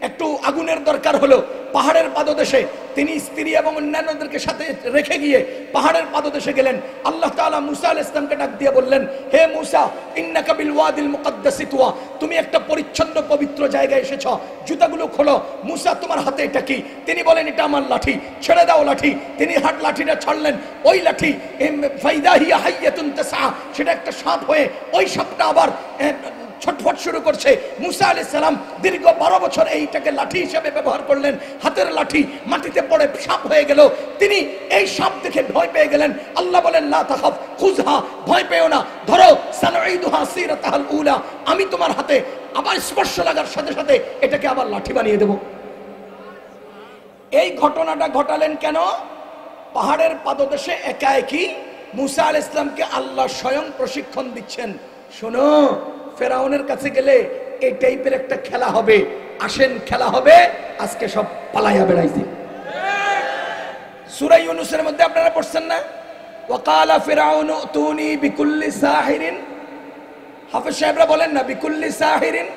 একটু আগুনের দরকার হলো, পাহাড়ের পাদদেশে তিনি স্ত্রী এবং অন্যান্যদেরকে সাথে রেখে গিয়ে পাহাড়ের পাদদেশে গেলেন। আল্লাহ তাআলা মুসা আলাইহিস সালামকে ডাক দিয়ে বললেন, হে মুসা, ইন্নাকা বিল ওয়াদিল মুকাদ্দাসি তুয়া, তুমি একটা পরিচ্ছন্ন পবিত্র জায়গায় এসেছো, জুতাগুলো খোলো। মুসা, তোমার হাতে এটা কি? তিনি বলেন, এটা আমার লাঠি, ছেড়ে দাও লাঠি। তিনি লাঠিটা ছাড়লেন। ওই লাঠি ফাইদা হিয়া হাইয়াতুন তাসআ, সেটা একটা সাপ হয়ে ওই সাপটা আবার ছটফট শুরু করছে। মুসা আলাইহিস সালাম দীর্ঘ 12 বছর এইটাকে লাঠি হিসেবে ব্যবহার করলেন। হাতের লাঠি মাটিতে পড়ে সাপ হয়ে গেল। তিনি এই সাপ দেখে ভয় পেয়ে গেলেন। আল্লাহ বলেন, লা তাখাফ খুযহা, ভয় পেও না, ধরো, সানুঈদুহা সিরাতাহাল উলা, আমি তোমার হাতে আবার স্পর্শ লাগার সাথে সাথে এটাকে আবার লাঠি বানিয়ে দেব। এই ঘটনাটা ঘটালেন কেন? পাহাড়ের পাদদেশে একাএকি মুসা আলাইহিস সালামকে আল্লাহ স্বয়ং প্রশিক্ষণ দিচ্ছেন। শোনো, ফেরাউনের কাছে গেলে এই টাইপের একটা খেলা হবে, আসেন খেলা হবে, আজকে সব পালাইয়া বেড়াইছে। সূরা ইউনূসের মধ্যে আপনারা পড়ছেন না, ওয়াকালা ফিরআউনু তুনি বিকুল্লি সাহিরিন, হাফেজ সাহেবরা বলেন না, বিকুল্লি সাহিরিন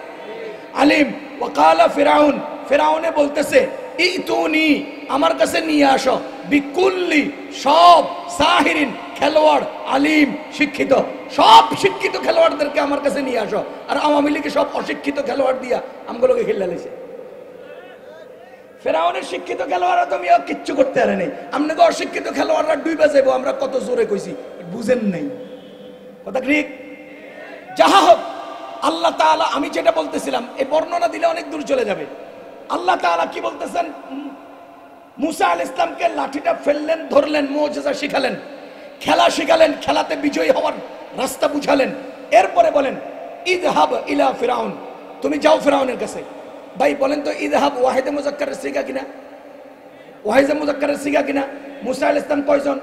আলিম। ওয়াকালা ফিরআউন, ফিরআউনে বলতেছে, ইতুনি, আমার কাছে নিয়ে আসো, বিকুল্লি, সব, সাহিরিন, খেলোয়াড়, আলিম, শিক্ষিত, সব শিক্ষিত খেলোয়াড়দেরকে আমার কাছে নিয়ে আসো। আর আওয়ামী লীগে সব অশিক্ষিত খেলোয়াড় দিয়া আমগুলোকে খেলে লেছে। ফেরাউনের শিক্ষিত খেলোয়াড়রা তো মিয়া কিচ্ছু করতে পারে নাই, আপনাকে অশিক্ষিত খেলোয়াড়রা ডুইবা যাবো, আমরা কত জোরে কইছি, বুঝেন নাই কথা ঠিক? যাহা হোক, আল্লাহ তাআলা, আমি যেটা বলতেছিলাম, এই বর্ণনা দিলে অনেক দূর চলে যাবে। আল্লাহ তাআলা কি বলতেছেন? মুসা আলাইহিস সালামকে লাঠিটা ফেললেন, ধরলেন, মুজিজা শিখালেন, খেলা শিখালেন, খেলাতে বিজয়ী হওয়ার রাস্তা বুঝালেন। এরপরে বলেন, ইযহাব ইলা ফিরাউন, তুমি যাও ফিরাউনের কাছে। ভাই বলেন তো, ইযহাব ওয়াহিদে মুযাক্কারের সিগা কিনা? ওয়াহিদে মুযাক্কারের সিগা কিনা? মুসা আলাইহিস সালাম কয়জন?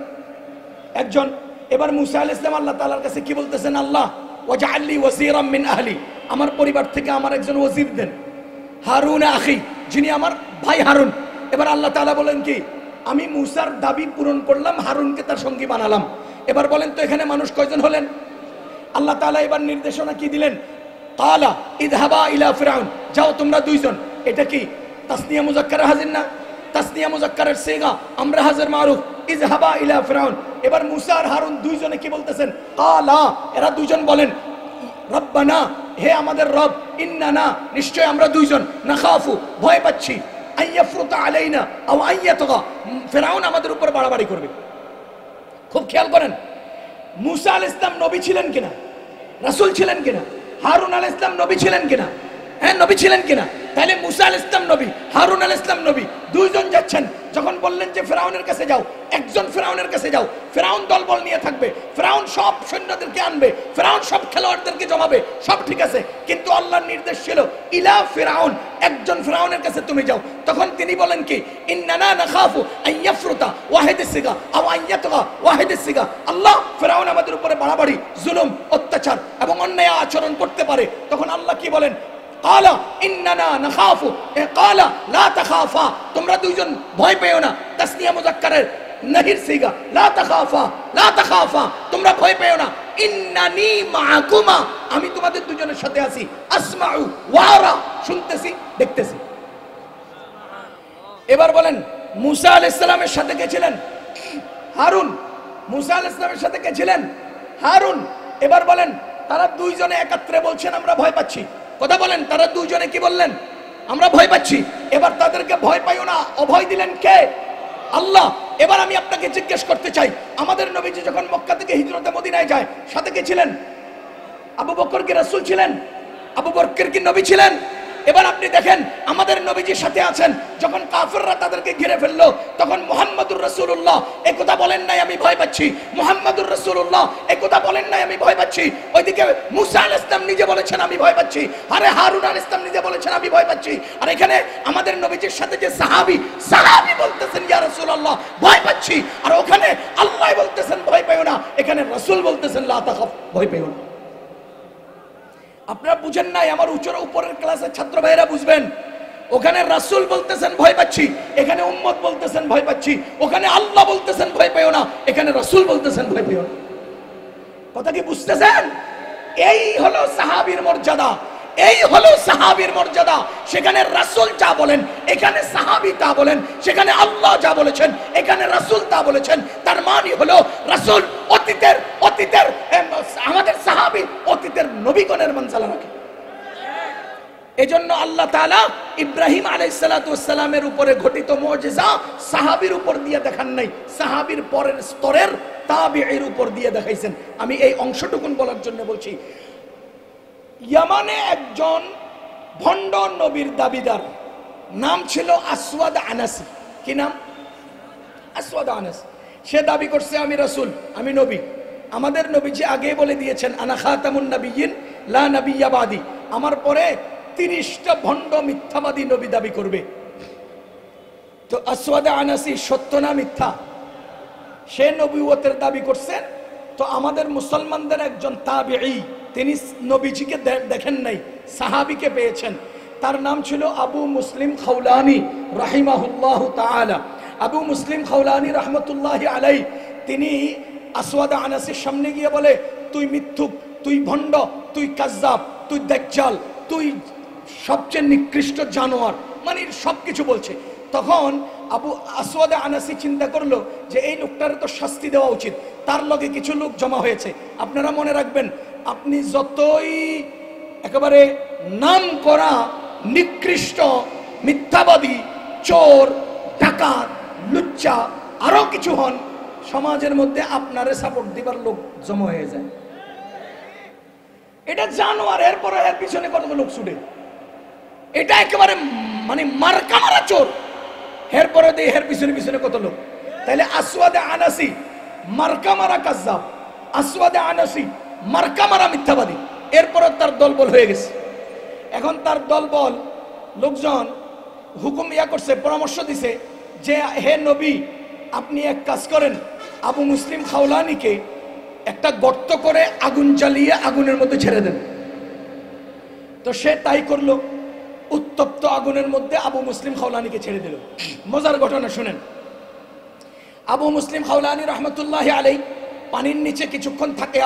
একজন। এবার মুসা আলাইহিস সালাম আল্লাহ তাআলার কাছে কি বলতেছেন? আল্লাহ, ওয়াজআলনি ওয়াজিরাম মিন আহলি, আমার পরিবার থেকে আমার একজন ওয়াজির দেন, হারুন আখি, যিনি আমার ভাই হারুন। এবার আল্লাহ তাআলা বলেন কি, আমি মুসার দাবি পূরণ করলাম, হারুনকে তার সঙ্গী বানালাম। এবার বলেন তো, এখানে মানুষ কয়জন হলেন? আল্লাহ তাআলা এবার নির্দেশনা কি দিলেন? কালা ইযহাবা ইলা ফিরাউন, যাও তোমরা দুইজন। এটা কি তাসনিয়া মুযাক্কার হাজির না? তাসনিয়া মুযাক্কারের সিগা, আমরা হাজির মারুফ, ইযহাবা ইলা ফিরাউন। এবার মুসা আর হারুন দুইজনে কি বলতেছেন? কালা, এরা দুইজন বলেন, রব্বানা, হে আমাদের রব, ইন্নানা, নিশ্চয় আমরা দুইজন, নাখাফু, ভয় পাচ্ছি, আইয়াফরুতা আলাইনা আও আইয়াতগা, ফিরাউন আমাদের উপর বাড়াবাড়ি করবে। খুব খেয়াল করেন, মুসা আলাইহিস সালাম নবী ছিলেন কিনা? রাসূল ছিলেন কিনা? হারুন আলাইহিস সালাম নবী ছিলেন কিনা? হ্যাঁ, নবী ছিলেন কিনা? তাহলে মুসা আলাইহিস সালাম নবী, হারুন আলাইহিস সালাম নবী, দুইজন যাচ্ছেন। যখন বললেন যে ফিরাউনের কাছে যাও, একজন ফিরাউনের কাছে যাও, ফিরাউন দলবল নিয়ে থাকবে, ফিরাউন সব সৈন্যদেরকে আনবে, ফিরাউন সব খেলোয়াড়দেরকে জমাবে, সব ঠিক আছে। কিন্তু আল্লাহর নির্দেশ ছিল, ইলা ফিরাউন, একজন ফিরাউনের কাছে তুমি যাও। তখন তিনি বলেন কি, ইন্নানা নাখাফু আইয়াফরুতা ওয়াহিদিস সিগা আও আইয়াতগা ওয়াহিদিস সিগা, আল্লাহ, ফিরাউন আমাদের উপরে বাড়াবাড়ি, জুলুম, অত্যাচার এবং অন্যায় আচরণ করতে পারে। তখন আল্লাহ কি বলেন? কালা ইন্নানা নাখাফু, কালা লা তাখাফা, তোমরা দুইজন ভয় পেও না। তাসনিয়া মুযাক্কারের নাহির সিগা, লা তাখাফা, লা তাখাফা, তোমরা ভয় পেও না। ইন্নানি মাআকুমা, আমি তোমাদের দুজনের সাথে আছি। আসমাউ ওয়ারা, শুনতেছি, দেখতেছি। এবার বলেন, মুসা আলাইহিস সালামের সাথে কে ছিলেন? হারুন। মুসা আলাইহিস সালামের সাথে কে ছিলেন? হারুন। এবার বলেন, তারা দুইজনে একাত্রে বলছেন আমরা ভয় পাচ্ছি। কথা বলেন, তারা দুইজনে কি বললেন? আমরা ভয় পাচ্ছি। এবার তাদেরকে ভয় পাইও না, অভয় দিলেন কে? আল্লাহ। এবার আমি আপনাকে জিজ্ঞেস করতে চাই, আমাদের নবীজি যখন মক্কা থেকে হিজরতে মদিনায় যায়, সাথে কে ছিলেন? আবু বকর কি রাসূল ছিলেন? আবু বকর কি নবী ছিলেন? এবার আপনি দেখেন, আমাদের নবীজির সাথে আছেন। যখন কাফেররা তাদেরকে ঘিরে ফেললো, তখন মুহাম্মদুর রাসূলুল্লাহ একথা বলেন নাই আমি ভয় পাচ্ছি, মুহাম্মদুর রাসূলুল্লাহ একথা বলেন নাই আমি ভয় পাচ্ছি। ওইদিকে মুসা আলাইহিস সালাম নিজে বলেছেন আমি ভয় পাচ্ছি, আরে হারুন আলাইহিস সালাম নিজে বলেছেন আমি ভয় পাচ্ছি। আর এখানে আমাদের নবীজির সাথে যে সাহাবী বলতেছেন ইয়া রাসূলুল্লাহ ভয় পাচ্ছি, আর ওখানে আল্লাহ বলতেছেন ভয় পেও না, এখানে রাসূল বলতেছেন লা তাখাফ, ভয় পেও না। আপনারা বুঝেন নাই, আমার উপরের ক্লাসের ছাত্র ভাইরা বুঝবেন। ওখানে রাসূল বলতেছেন ভয় পাচ্ছি, এখানে উম্মত বলতেছেন ভয় পাচ্ছি। ওখানে আল্লাহ বলতেছেন ভয় পেও না, এখানে রাসূল বলতেছেন ভয় পেও না। কথা কি বুঝতেছেন? এই হলো সাহাবীর মর্যাদা, এই হলো সাহাবীর মর্যাদা। সেখানে রাসূল যা বলেন এখানে সাহাবী তা বলেন, সেখানে আল্লাহ যা বলেছেন এখানে রাসূল তা বলেছেন। তার মানে হলো রাসূল অতীতের আমাদের সাহাবী অতীতের নবীগণের মর্যাদা রাখে। এজন্য আল্লাহ তাআলা ইব্রাহিম আলাইহিস সালাতু ওয়াস সালামের উপরে ঘটিত মুজিজা সাহাবীর উপর দিয়ে দেখান নাই, সাহাবীর পরের স্তরের তাবিঈর উপর দিয়ে দেখাইছেন। আমি এই অংশটুকুন বলার জন্য বলছি, ইয়ামানে একজন ভণ্ড নবীর দাবিদার, নাম ছিল আসওয়াদ আনাসি। কি নাম? আসওয়াদ আনাসি। সে দাবি করছে আমি রাসূল, আমি নবী। আমাদের নবীজি আগে বলে দিয়েছেন আনা খাতামুন নবিয়্যিন লা নাবিয়্যা বাদি, আমার পরে 30টা ভণ্ড মিথ্যাবাদী নবী দাবি করবে। তো আসওয়াদ আনাসি সত্য না মিথ্যা? সে নবুয়তের দাবি করছেন। তো আমাদের মুসলমানদের একজন তাবিঈ, তিনি নবীজিকে দেখেন নাই, সাহাবীকে পেয়েছেন। তার নাম ছিল আবু মুসলিম খাওলানি রাহিমাহুল্লাহ তাআলা। আবু মুসলিম খাওলানি রাহমাতুল্লাহি আলাইহি তিনি আসওয়াদ আনাসির সামনে গিয়ে বলে, তুই মিথ্যুক, তুই ভণ্ড, তুই কাজ্জাব, তুই দাজ্জাল, তুই সবচেয়ে নিকৃষ্ট জানোয়ার, মানে সবকিছু বলছে। তখন আবু আসওয়াদ আনাসি চিন্তা করলো যে এই লোকটার তো শাস্তি দেওয়া উচিত। তার লগে কিছু লোক জমা হয়েছে। আপনারা মনে রাখবেন, আপনি যতই একেবারে নাম করা নিকৃষ্ট মিথ্যাবাদী, চোর, ডাকাত, লুচ্চা আরো কিছু হন, সমাজের মধ্যে আপনারে সাপোর্ট দিবার লোক জমা হয়ে যায়। এটা জানোয়ার, এরপরে এর পিছনে কত লোক ছুটে। এটা একেবারে মানে মার্কা মারা চোর, এরপরে দিয়ে এর পিছনে পিছনে কত লোক। তাহলে আসওয়াদে আনাসি মার্কা মারা কাজ্জাব, আসওয়াদে আনাসি মার্কা মারা মিথ্যাবাদী, এরপরে তার দলবল হয়ে গেছে। এখন তার দলবল লোকজন হুকুম করছে, পরামর্শ দিছে যে হে নবী, আপনি এক কাজ করেন, আবু মুসলিম খাওলানিকে একটা গর্ত করে আগুন জ্বালিয়ে আগুনের মধ্যে ছেড়ে দেন। তো সে তাই করলো, উত্তপ্ত আগুনের মধ্যে আবু মুসলিম খাওলানিকে ছেড়ে দিল। মজার ঘটনা শুনেন। আবু মুসলিম খাওলানি রহমতুল্লাহি আলাইহি পানির নিচে কিছুক্ষণ থাকে,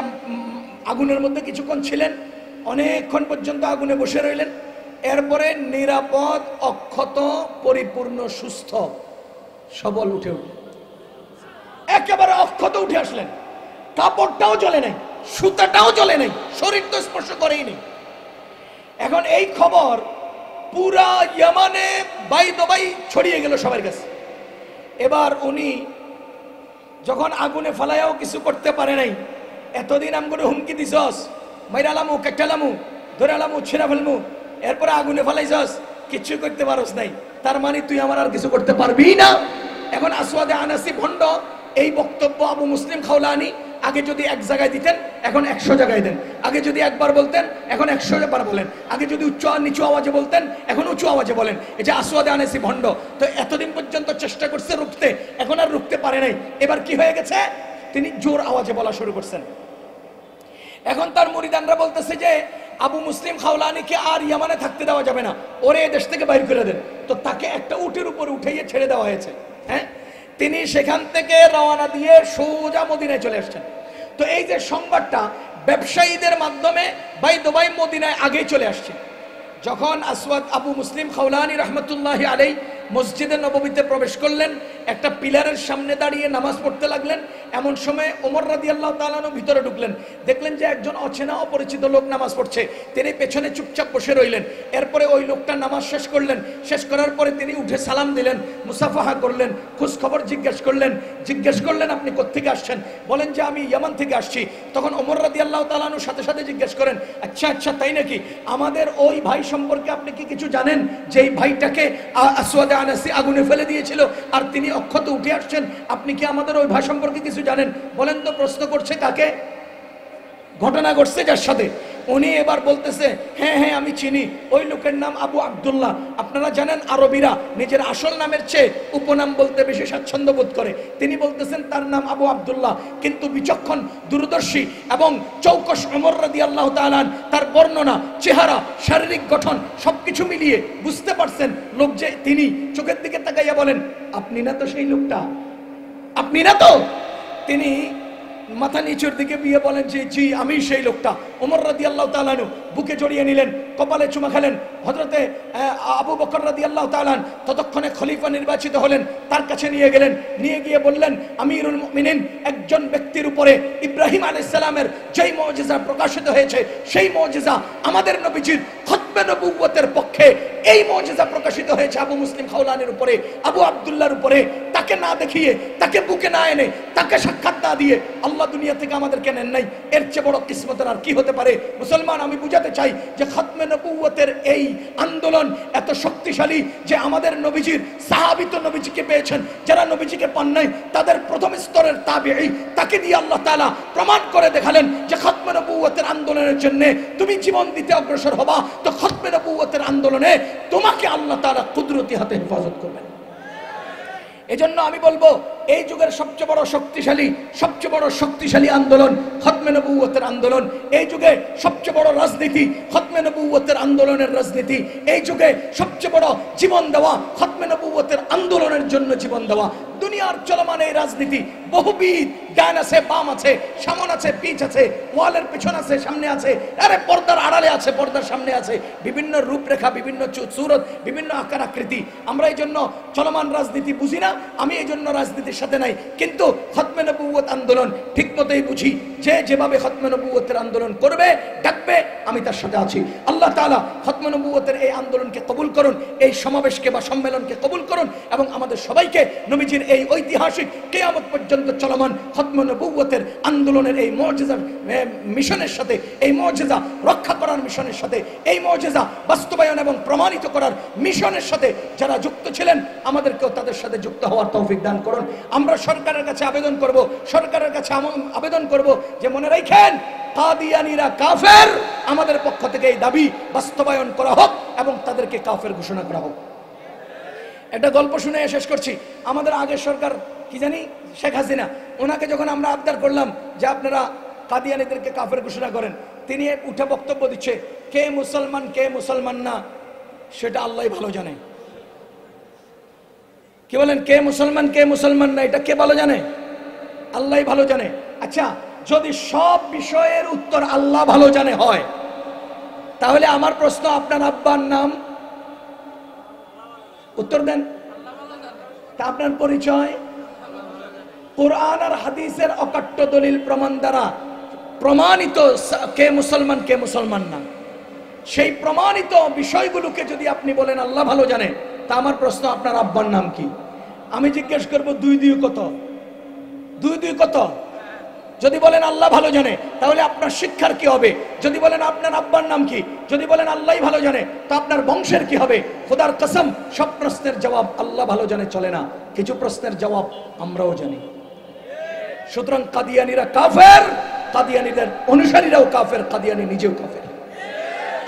আগুনের মধ্যে কিছুক্ষণ ছিলেন, অনেকক্ষণ পর্যন্ত আগুনে বসে রইলেন। এরপরে নিরাপদ, অক্ষত, পরিপূর্ণ, সুস্থ সবল উঠে উঠলেন, একেবারে অক্ষত উঠে আসলেন। কাপড়টাও জ্বলে নাই, সুতাটাও জ্বলে নাই, শরীর তো স্পর্শ করেই নেই। এখন এই খবর পুরা ইয়ামানে বাই দবাই ছড়িয়ে গেল সবার কাছে। এবার উনি যখন আগুনে ফালাইয়াও কিছু করতে পারে নাই, এতদিন আমগুলো হুমকি দিছস, মাইরালামু, কাটালামু, ধরালামু, ছিঁড়া ফেলমু, এরপরে আগুনে ফালাইছস, কিছু করতে পারস নাই, তার মানে তুই আমার আর কিছু করতে পারবি না। এখন আসওয়াদে আনাসি ভণ্ড এই বক্তব্য আবু মুসলিম খাওলানি আগে যদি এক জায়গায় দিতেন, এখন 100 জায়গায় দেন। আগে যদি একবার বলতেন, এখন 100 বার বলেন। আগে যদি উচ্চ নিচু আওয়াজে বলতেন, এখন উঁচু আওয়াজে বলেন। এই যে আসওয়াদে আনাসি ভণ্ড, তো এতদিন পর্যন্ত চেষ্টা করছে রুখতে, এখন আর রুখতে পারে নাই। এবার কি হয়ে গেছে, তিনি জোর আওয়াজে বলা শুরু করছেন। এখন তার মুরিদানরা বলতেছে যে আবু মুসলিম খাওলানিকে আর ইয়ামানে থাকতে দেওয়া যাবে না, ওরে দেশ থেকে বাইর করে দেন। তো তাকে একটা উটের উপর উঠাইয়ে ছেড়ে দেওয়া হয়েছে। হ্যাঁ, তিনি সেখান থেকে রওনা দিয়ে সোজা মদিনায় চলে আসছেন। তো এই যে সংবাদটা ব্যবসায়ীদের মাধ্যমে বাই দুবাই মদিনায় আগেই চলে আসছে। যখন আসওয়াদ আবু মুসলিম খাওলানি রহমতুল্লাহি আলাইহি মসজিদে নববীতে প্রবেশ করলেন, একটা পিলারের সামনে দাঁড়িয়ে নামাজ পড়তে লাগলেন। এমন সময় ওমর রাদিয়াল্লাহু তাআলা আনহু ভিতরে ঢুকলেন, দেখলেন যে একজন অচেনা অপরিচিত লোক নামাজ পড়ছে। তিনি পেছনে চুপচাপ বসে রইলেন। এরপরে ওই লোকটা নামাজ শেষ করলেন। শেষ করার পরে তিনি উঠে সালাম দিলেন, মুসাফাহা করলেন, খোঁজ খবর জিজ্ঞেস করলেন আপনি কোত্থেকে আসছেন? বলেন যে আমি ইয়ামান থেকে আসছি। তখন ওমর রাদিয়াল্লাহু তাআলা আনহু সাথে সাথে জিজ্ঞেস করেন, আচ্ছা তাই নাকি? আমাদের ওই ভাই সম্পর্কে আপনি কি কিছু জানেন, যে এই ভাইটাকে আসওয়াদে আনাসি আগুনে ফেলে দিয়েছিল আর তিনি অক্ষত উঠে আসছেন? আপনি কি আমাদের ওই ভাই সম্পর্কে কিছু জানেন? বলেন তো। প্রশ্ন করছে কাকে? ঘটনা ঘটছে যার সাথে। উনি এবার বলতেছে, হ্যাঁ আমি চিনি, ওই লোকের নাম আবু আব্দুল্লাহ। আপনারা জানেন আরবিরা নিজের আসল নামের চেয়ে উপনাম বলতে বেশি স্বাচ্ছন্দ্য বোধ করে। তিনি বলতেছেন তার নাম আবু আব্দুল্লাহ। কিন্তু বিচক্ষণ, দূরদর্শী এবং চৌকস ওমর রাদিয়াল্লাহু তাআলা তার বর্ণনা, চেহারা, শারীরিক গঠন সবকিছু মিলিয়ে বুঝতে পারছেন লোক যে তিনি। চোখের দিকে তাকাইয়া বলেন, আপনি না তো সেই লোকটা, আপনি না তো? তিনি মাথা নিচের দিকে বিয়ে বলেন যে জি আমি সেই লোকটা। ওমর রাদিয়াল্লাহু তাআলা বুকে জড়িয়ে নিলেন, কপালে চুমা খেলেন। হযরতে আবু বকর রাদিয়াল্লাহু তাআলা ততক্ষণে খলিফা নির্বাচিত হলেন, তার কাছে নিয়ে গেলেন, নিয়ে গিয়ে বললেন, আমিরুল মুমিনিন, একজন ব্যক্তির উপরে ইব্রাহিম আলাইহিস সালামের যেই মুজিজা প্রকাশিত হয়েছে, সেই মুজিজা আমাদের নবীজির খতমে নবুয়তের পক্ষে এই মুজিজা প্রকাশিত হয়েছে আবু মুসলিম খাওলানির উপরে, আবু আব্দুল্লাহর উপরে। তাকে না দেখিয়ে, তাকে বুকে না এনে, তাকে সাক্ষাৎ না দিয়ে আল্লাহ দুনিয়া থেকে আমাদেরকে নেন নাই। এর চেয়ে বড় কিসমতের আর কি হতে পারে? মুসলমান, আমি বুঝাতে চাই যে খতমে নবুয়তের এই আন্দোলন এত শক্তিশালী যে আমাদের নবীজির সাহাবী তো নবীজিকে পেয়েছেন, যারা নবীজিকে পান নাই তাদের প্রথম স্তরের তাবিঈ, তাকে দিয়ে আল্লাহ তাআলা প্রমাণ করে দেখালেন যে খতমে নবুয়তের আন্দোলনের জন্য তুমি জীবন দিতে অগ্রসর হবা, তো খতমে নবুয়তের আন্দোলনে তোমাকে আল্লাহ তাআলা কুদরতি হাতে হেফাজত করবেন। এজন্য আমি বলবো, এই যুগের সবচেয়ে বড় শক্তিশালী আন্দোলন খতমে নবুয়তের আন্দোলন। এই যুগে সবচেয়ে বড় রাজনীতি খতমে নবুয়তের আন্দোলনের রাজনীতি। এই যুগে সবচেয়ে বড় জীবন দেওয়া খতমে নবুয়তের আন্দোলনের জন্য জীবন দেওয়া। দুনিয়ার চলমান এই রাজনীতি বহুবিধ, ডান আছে, বাম আছে, সামন আছে, পিছ আছে, ওয়ালের পিছন আছে, সামনে আছে, আরে পর্দার আড়ালে আছে, পর্দার সামনে আছে, বিভিন্ন রূপরেখা, বিভিন্ন সুরত, বিভিন্ন আকার আকৃতি। আমরা এই জন্য চলমান রাজনীতি বুঝি না, আমি এই জন্য রাজনীতির সাথে নাই। কিন্তু খতমে নবুয়ত আন্দোলন ঠিক মতোই বুঝি, যে যেভাবে খতমে নবুয়তের আন্দোলন করবে, ডাকবে, আমি তার সাথে আছি। আল্লাহ তাআলা খতমে নবুয়তের এই আন্দোলনকে কবুল করুন, এই সমাবেশকে বা সম্মেলনকে কবুল করুন, এবং আমাদের সবাইকে নবীজির এই ঐতিহাসিক কিয়ামত পর্যন্ত চলমান খতমে নবুয়তের আন্দোলনের এই মুজিজার মিশনের সাথে, এই মুজিজা রক্ষা করার মিশনের সাথে, এই মুজিজা বাস্তবায়ন এবং প্রমাণিত করার মিশনের সাথে যারা যুক্ত ছিলেন, আমাদেরকেও তাদের সাথে যুক্ত হওয়ার তৌফিক দান করুন। আমরা সরকারের কাছে আবেদন করব, সরকারের কাছে আবেদন করব যে মনে রাখেন, কাদিয়ানীরা কাফের। আমাদের পক্ষ থেকে এই দাবি বাস্তবায়ন করা হোক এবং তাদেরকে কাফের ঘোষণা করা হোক। একটা গল্প শুনে শেষ করছি। আমাদের আগের সরকার, কি জানি, শেখ হাসিনা, ওনাকে যখন আমরা আবদার করলাম যে আপনারা কাদিয়ানীদেরকে কাফের ঘোষণা করেন, তিনি উঠে বক্তব্য দিচ্ছে, কে মুসলমান কে মুসলমান না সেটা আল্লাহই ভালো জানে। কি বলেন? কে মুসলমান কে মুসলমান না এটা কে ভালো জানে? আল্লাহই ভালো জানে। আচ্ছা, যদি সব বিষয়ের উত্তর আল্লাহ ভালো জানে হয়, তাহলে আমার প্রশ্ন, আপনার আব্বার নাম? উত্তর দেন। তা আপনার পরিচয়? কোরআন আর হাদিসের অকাট্য দলিল প্রমাণ দ্বারা প্রমাণিত কে মুসলমান কে মুসলমান না, সেই প্রমাণিত বিষয়গুলোকে যদি আপনি বলেন আল্লাহ ভালো জানে, তা আমার প্রশ্ন, আপনার আব্বার নাম কি? আমি জিজ্ঞেস করবো, 2 কত? 2 কত? যদি বলেন আল্লাহ ভালো জানে, তাহলে আপনার শিক্ষার কি হবে? যদি বলেন আপনার আব্বার নাম কি, যদি বলেন আল্লাহই ভালো জানে, তো আপনার বংশের কি হবে? খোদার কসম, সব প্রশ্নের জবাব আল্লাহ ভালো জানে চলে না, কিছু প্রশ্নের জবাব আমরাও জানি। সুতরাং কাদিয়ানীরা কাফের, কাদিয়ানীদের অনুসারীরাও কাফের, কাদিয়ানী নিজেও কাফের।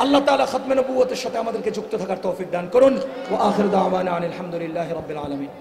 আল্লাহ তাআলা খতমে নবুয়তের সাথে আমাদেরকে যুক্ত থাকার তৌফিক দান করুন। ওয়া আখিরু দাওয়ানা আলহামদুলিল্লাহি রাব্বিল আলামিন।